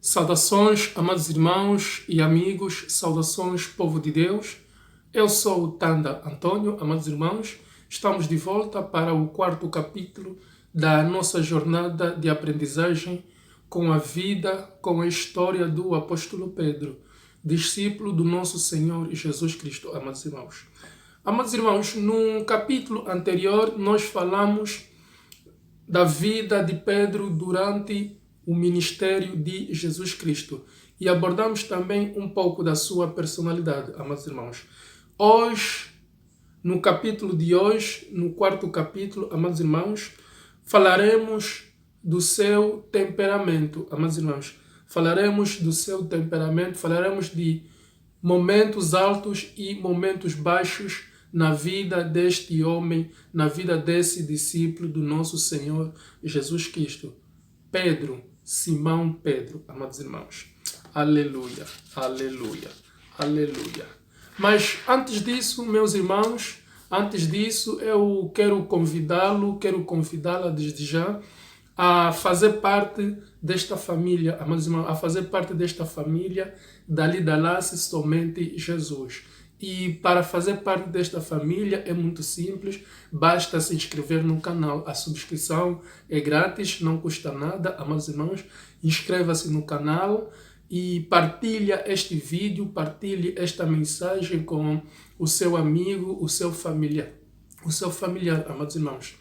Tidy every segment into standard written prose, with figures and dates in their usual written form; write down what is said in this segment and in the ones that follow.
Saudações, amados irmãos e amigos, saudações, povo de Deus. Eu sou o Tanda Antônio, amados irmãos. Estamos de volta para o quarto capítulo da nossa jornada de aprendizagem com a vida, com a história do apóstolo Pedro, discípulo do nosso Senhor Jesus Cristo, amados irmãos. Amados irmãos, no capítulo anterior nós falamos da vida de Pedro durante o ministério de Jesus Cristo e abordamos também um pouco da sua personalidade, amados irmãos. Hoje, no capítulo de hoje, no quarto capítulo, amados irmãos, falaremos do seu temperamento, amados irmãos. Falaremos do seu temperamento, falaremos de momentos altos e momentos baixos na vida deste homem, na vida desse discípulo do nosso Senhor Jesus Cristo. Pedro, Simão Pedro, amados irmãos. Aleluia, aleluia, aleluia. Mas antes disso, meus irmãos, eu quero convidá-la desde já a fazer parte desta família, amados irmãos, a fazer parte desta família dali da Lace Somente Jesus. E para fazer parte desta família é muito simples, basta se inscrever no canal. A subscrição é grátis, não custa nada, amados irmãos. Inscreva-se no canal e partilha este vídeo, partilhe esta mensagem com o seu amigo, o seu familiar, amados irmãos.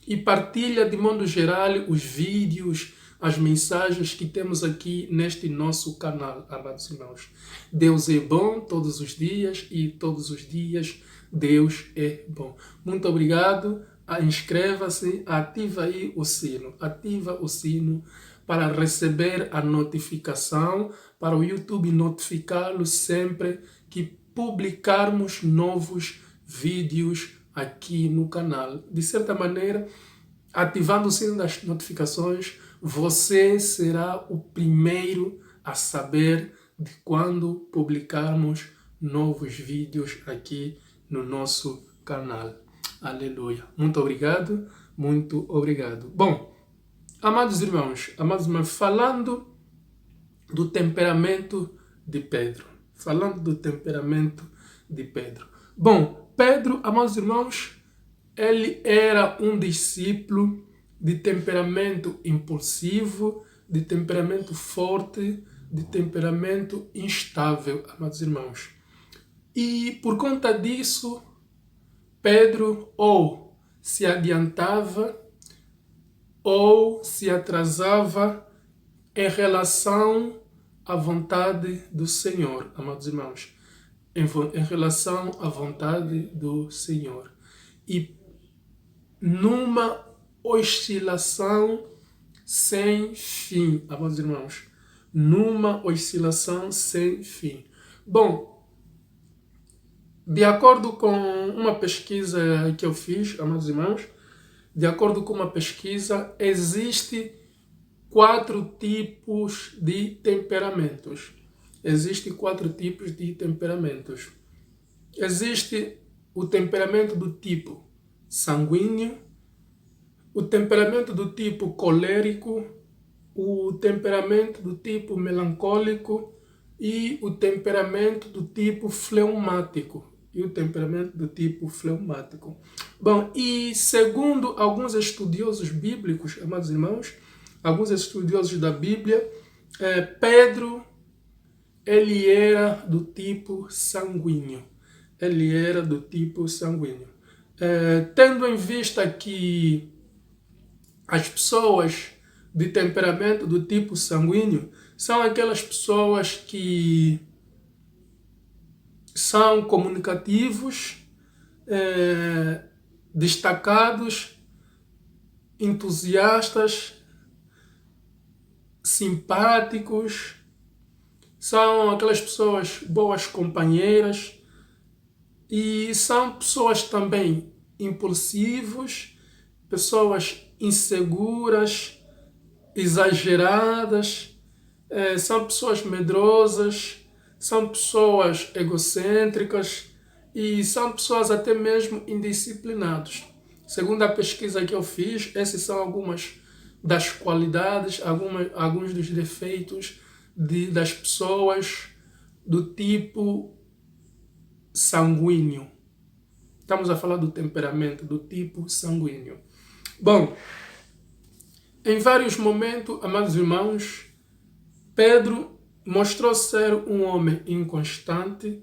E partilha de modo geral os vídeos, as mensagens que temos aqui neste nosso canal, amados irmãos. Deus é bom todos os dias e todos os dias Deus é bom. Muito obrigado. Inscreva-se, ativa aí o sino. Ativa o sino para receber a notificação, para o YouTube notificá-lo sempre que publicarmos novos vídeos aqui no canal. De certa maneira, ativando o sino das notificações, você será o primeiro a saber de quando publicarmos novos vídeos aqui no nosso canal. Aleluia. Muito obrigado, muito obrigado. Bom, amados irmãos, falando do temperamento de Pedro. Bom, Pedro, amados irmãos, ele era um discípulo de temperamento impulsivo, de temperamento forte, de temperamento instável, amados irmãos. E por conta disso, Pedro ou se adiantava ou se atrasava em relação à vontade do Senhor, amados irmãos. Em relação à vontade do Senhor. E numa oscilação sem fim, amados irmãos. Numa oscilação sem fim. Bom, de acordo com uma pesquisa que eu fiz, amados irmãos, de acordo com uma pesquisa, existem 4 tipos de temperamentos. Existem 4 tipos de temperamentos. Existe o temperamento do tipo sanguíneo, o temperamento do tipo colérico, o temperamento do tipo melancólico e o temperamento do tipo fleumático. Bom, e segundo alguns estudiosos bíblicos, amados irmãos, alguns estudiosos da Bíblia, Pedro, ele era do tipo sanguíneo. Tendo em vista que as pessoas de temperamento do tipo sanguíneo são aquelas pessoas que são comunicativos, destacados, entusiastas, simpáticos, são aquelas pessoas boas companheiras e são pessoas também impulsivos, pessoas inseguras, exageradas, são pessoas medrosas, são pessoas egocêntricas e são pessoas até mesmo indisciplinadas. Segundo a pesquisa que eu fiz, essas são algumas das qualidades, alguns dos defeitos das pessoas do tipo sanguíneo. Estamos a falar do temperamento, do tipo sanguíneo. Bom, em vários momentos, amados irmãos, Pedro mostrou ser um homem inconstante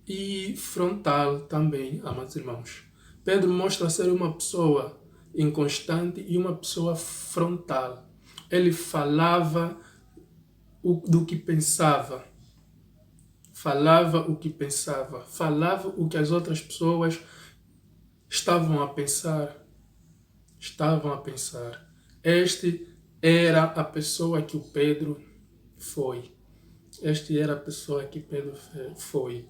e frontal também, amados irmãos. Pedro mostra ser uma pessoa inconstante e uma pessoa frontal. Ele falava do que pensava. Falava o que pensava. Falava o que as outras pessoas estavam a pensar. Este era a pessoa que o Pedro foi. Este era a pessoa que Pedro foi.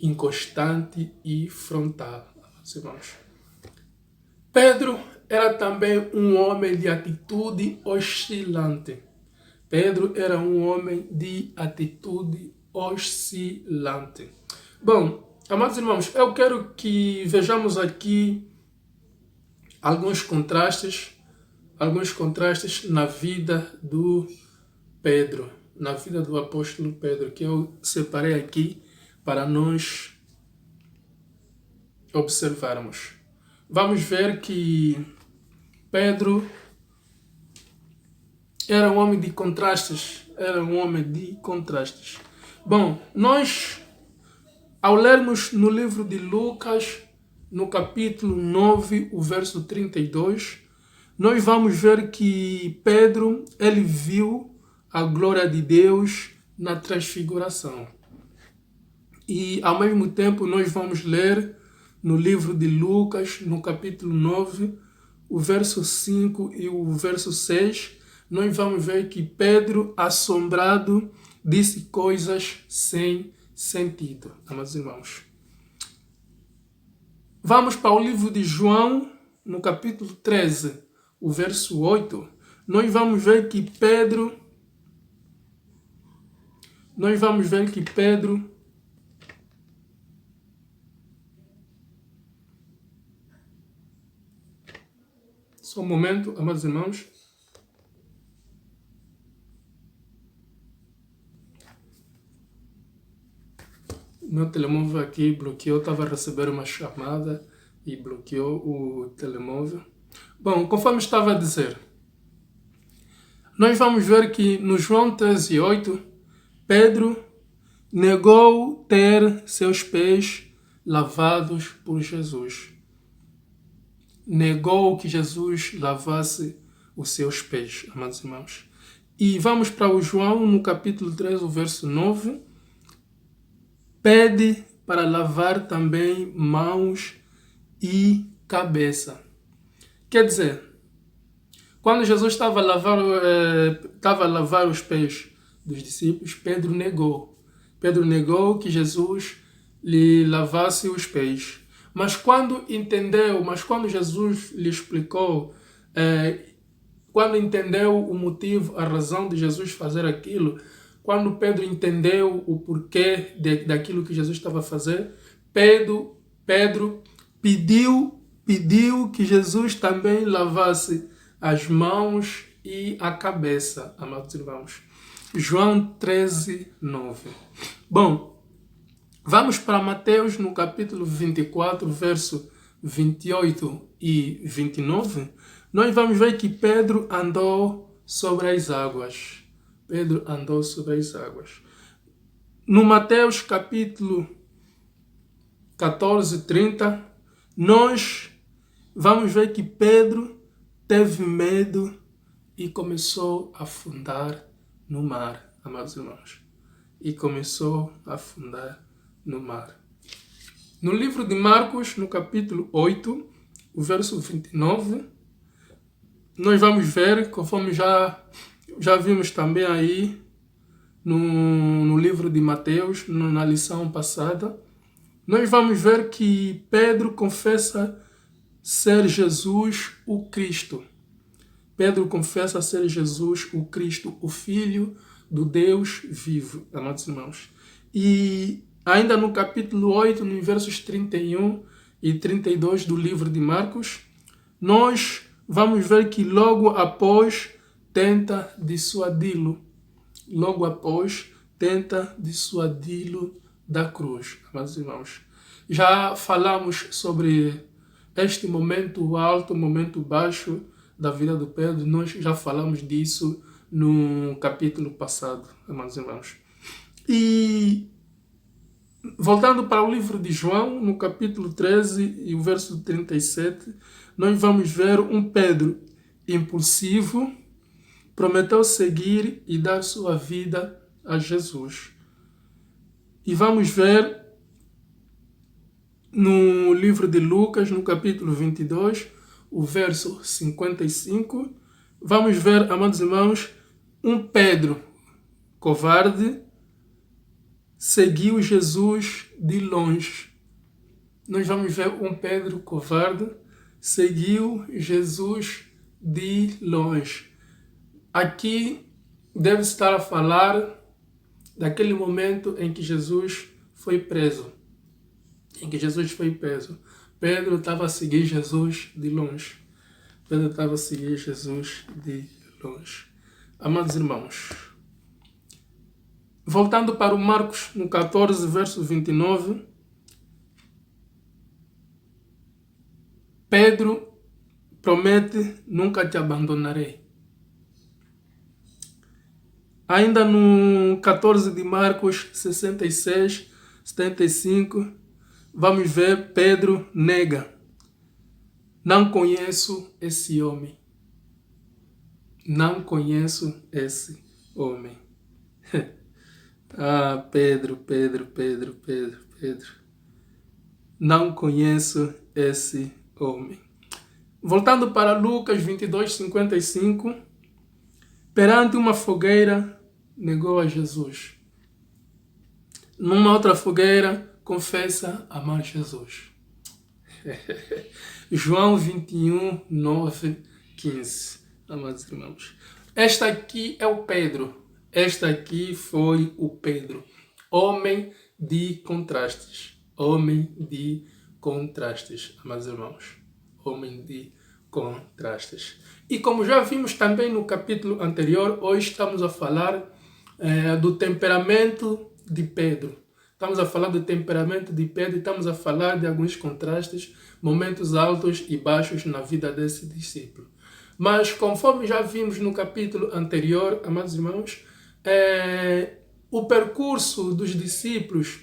Inconstante e frontal, irmãos. Pedro era também um homem de atitude oscilante. Pedro era um homem de atitude oscilante. Bom, amados irmãos, eu quero que vejamos aqui alguns contrastes na vida do Pedro, na vida do apóstolo Pedro, que eu separei aqui para nós observarmos. Vamos ver que Pedro era um homem de contrastes. Bom, nós, ao lermos no livro de Lucas, no capítulo 9, o verso 32, nós vamos ver que Pedro, ele viu a glória de Deus na transfiguração. E, ao mesmo tempo, nós vamos ler no livro de Lucas, no capítulo 9, o verso 5 e o verso 6, nós vamos ver que Pedro, assombrado, disse coisas sem sentido, amados irmãos. Vamos para o livro de João, no capítulo 13, o verso 8, nós vamos ver que Pedro só um momento, amados irmãos. Meu telemóvel aqui bloqueou, estava a receber uma chamada e bloqueou o telemóvel. Bom, conforme estava a dizer, nós vamos ver que no João 13:8, Pedro negou ter seus pés lavados por Jesus. Negou que Jesus lavasse os seus pés, amados irmãos. E vamos para o João, no capítulo 3, o verso 9. Pede para lavar também mãos e cabeça. Quer dizer, quando Jesus estava a lavar os pés dos discípulos, Pedro negou. Pedro negou que Jesus lhe lavasse os pés. Mas quando Jesus lhe explicou, quando entendeu o motivo, a razão de Jesus fazer aquilo, quando Pedro entendeu o porquê daquilo que Jesus estava a fazer, Pedro pediu que Jesus também lavasse as mãos e a cabeça, amados irmãos. João 13:9. Bom, vamos para Mateus, no capítulo 24, verso 28 e 29. Nós vamos ver que Pedro andou sobre as águas. No Mateus, capítulo 14:30, nós vamos ver que Pedro teve medo e começou a afundar no mar, amados irmãos. No livro de Marcos, no capítulo 8, o verso 29, nós vamos ver, conforme já vimos também aí no livro de Mateus, na lição passada, nós vamos ver que Pedro confessa ser Jesus o Cristo. Pedro confessa ser Jesus o Cristo, o Filho do Deus vivo, amados irmãos. E ainda no capítulo 8, nos versos 31 e 32 do livro de Marcos, nós vamos ver que logo após tenta dissuadi-lo. logo após, tenta dissuadi-lo da cruz. Amados irmãos, já falamos sobre este momento alto, momento baixo da vida do Pedro. Nós já falamos disso no capítulo passado, amados irmãos. E voltando para o livro de João, no capítulo 13 e o verso 37, nós vamos ver um Pedro impulsivo, prometeu seguir e dar sua vida a Jesus. E vamos ver no livro de Lucas, no capítulo 22, o verso 55, vamos ver, amados irmãos, um Pedro covarde seguiu Jesus de longe. Nós vamos ver um Pedro covarde seguiu Jesus de longe. Aqui deve estar a falar daquele momento em que Jesus foi preso. Pedro estava a seguir Jesus de longe. Amados irmãos, voltando para o Marcos, no 14, verso 29, Pedro promete: nunca te abandonarei. Ainda no 14 de Marcos 66, 75, vamos ver Pedro nega: não conheço esse homem. Não conheço esse homem. Pedro. Não conheço esse homem. Voltando para Lucas 22, 55, perante uma fogueira, negou a Jesus. Numa outra fogueira, confessa amar Jesus. João 21, 9, 15. Amados irmãos, esta aqui é o Pedro. Esta aqui foi o Pedro. Homem de contrastes. Amados irmãos. Homem de contrastes. E como já vimos também no capítulo anterior, hoje estamos a falar do temperamento de Pedro. Estamos a falar do temperamento de Pedro e estamos a falar de alguns contrastes, momentos altos e baixos na vida desse discípulo. Mas conforme já vimos no capítulo anterior, amados irmãos, o percurso dos discípulos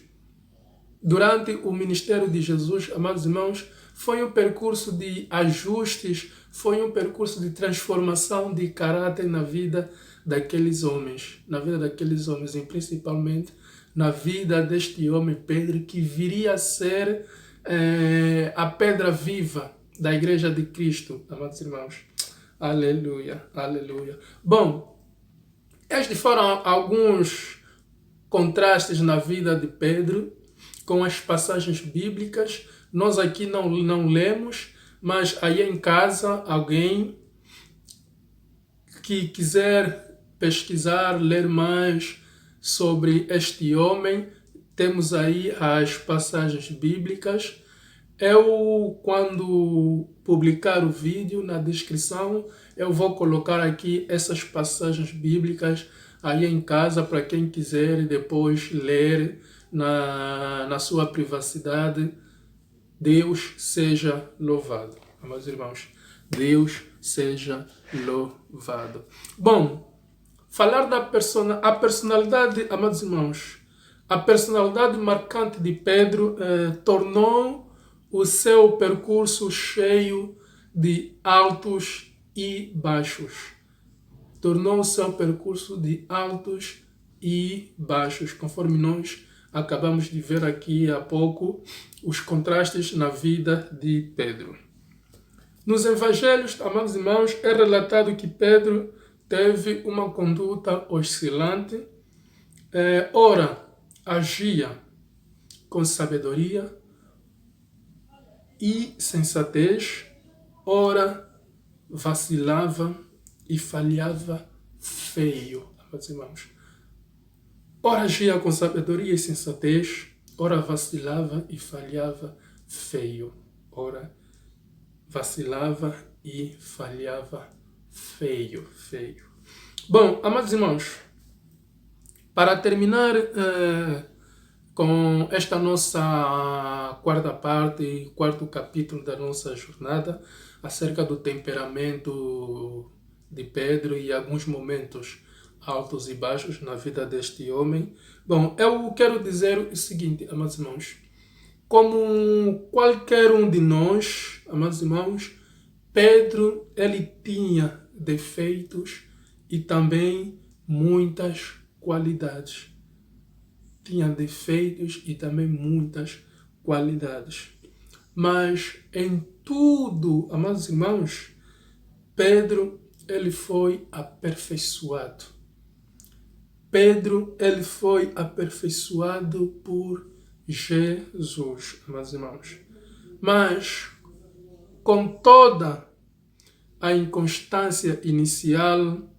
durante o ministério de Jesus, amados irmãos, foi um percurso de ajustes, foi um percurso de transformação de caráter na vida daqueles homens, e principalmente na vida deste homem Pedro, que viria a ser a pedra viva da Igreja de Cristo, amados irmãos. Aleluia. Bom, estes foram alguns contrastes na vida de Pedro com as passagens bíblicas. Nós aqui não lemos, mas aí em casa, alguém que quiser pesquisar, ler mais sobre este homem, temos aí as passagens bíblicas. Eu, quando publicar o vídeo, na descrição, eu vou colocar aqui essas passagens bíblicas aí em casa para quem quiser depois ler na sua privacidade. Deus seja louvado. Amados irmãos, Deus seja louvado. Bom, falar da personalidade, amados irmãos, a personalidade marcante de Pedro tornou o seu percurso cheio de altos e baixos. Conforme nós acabamos de ver aqui há pouco, os contrastes na vida de Pedro. Nos evangelhos, amados irmãos, é relatado que Pedro teve uma conduta oscilante, ora agia com sabedoria e sensatez, ora vacilava e falhava feio, amados irmãos. Ora agia com sabedoria e sensatez, ora vacilava e falhava feio. Bom, amados irmãos, Para terminar com esta nossa quarta parte, quarto capítulo da nossa jornada, acerca do temperamento de Pedro e alguns momentos altos e baixos na vida deste homem. Bom, eu quero dizer o seguinte, amados irmãos. Como qualquer um de nós, amados irmãos, Pedro, ele tinha defeitos e também muitas qualidades. Tinha defeitos e também muitas qualidades. Mas em tudo, amados irmãos, Pedro, ele foi aperfeiçoado. Pedro, ele foi aperfeiçoado por Jesus, amados irmãos. Mas, com toda a inconstância inicial,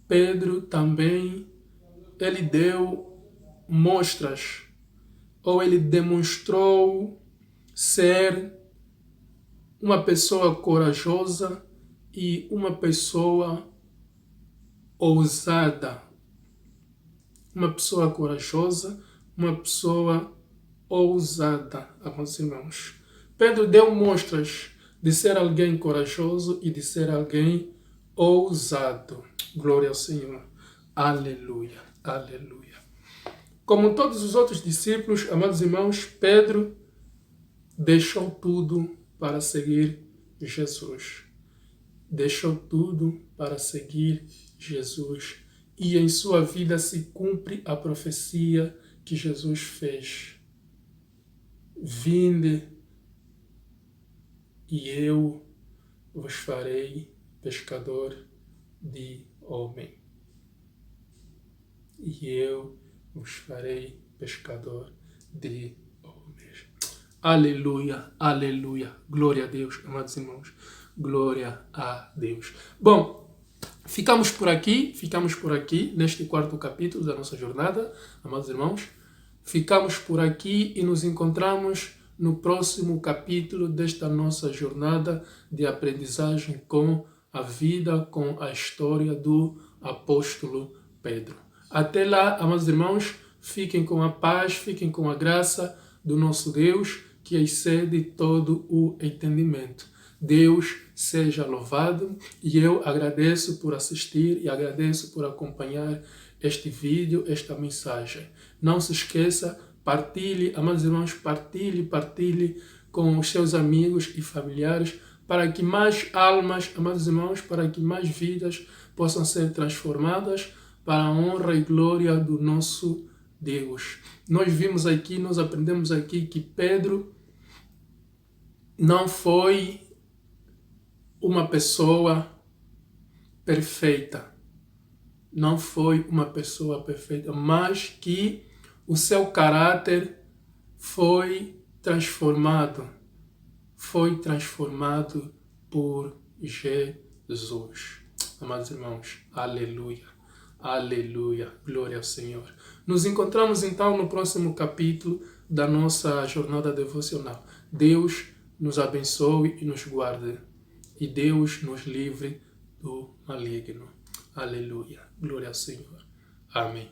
Pedro também, ele deu mostras, ou ele demonstrou ser uma pessoa corajosa e uma pessoa ousada. Uma pessoa corajosa, uma pessoa ousada, amados irmãos. Pedro deu mostras de ser alguém corajoso e de ser alguém ousado. Glória ao Senhor. Aleluia, aleluia. Como todos os outros discípulos, amados irmãos, Pedro deixou tudo para seguir Jesus. Deixou tudo para seguir Jesus. E em sua vida se cumpre a profecia que Jesus fez. Vinde e eu vos farei pescador de homem. E eu vos farei pescador de homens. Aleluia, aleluia. Glória a Deus, amados irmãos. Glória a Deus. Bom, ficamos por aqui neste quarto capítulo da nossa jornada, amados irmãos. Ficamos por aqui e nos encontramos no próximo capítulo desta nossa jornada de aprendizagem com a vida, com a história do apóstolo Pedro. Até lá, amados irmãos, fiquem com a paz, fiquem com a graça do nosso Deus, que excede todo o entendimento. Deus seja louvado e eu agradeço por assistir e agradeço por acompanhar este vídeo, esta mensagem. Não se esqueça, partilhe, amados irmãos, partilhe com os seus amigos e familiares para que mais almas, amados irmãos, para que mais vidas possam ser transformadas para a honra e glória do nosso Deus. Nós aprendemos aqui que Pedro não foi uma pessoa perfeita. Não foi uma pessoa perfeita, mas que o seu caráter foi transformado por Jesus. Amados irmãos, aleluia, aleluia, glória ao Senhor. Nos encontramos então no próximo capítulo da nossa jornada devocional. Deus nos abençoe e nos guarde. E Deus nos livre do maligno. Aleluia. Glória ao Senhor. Amém.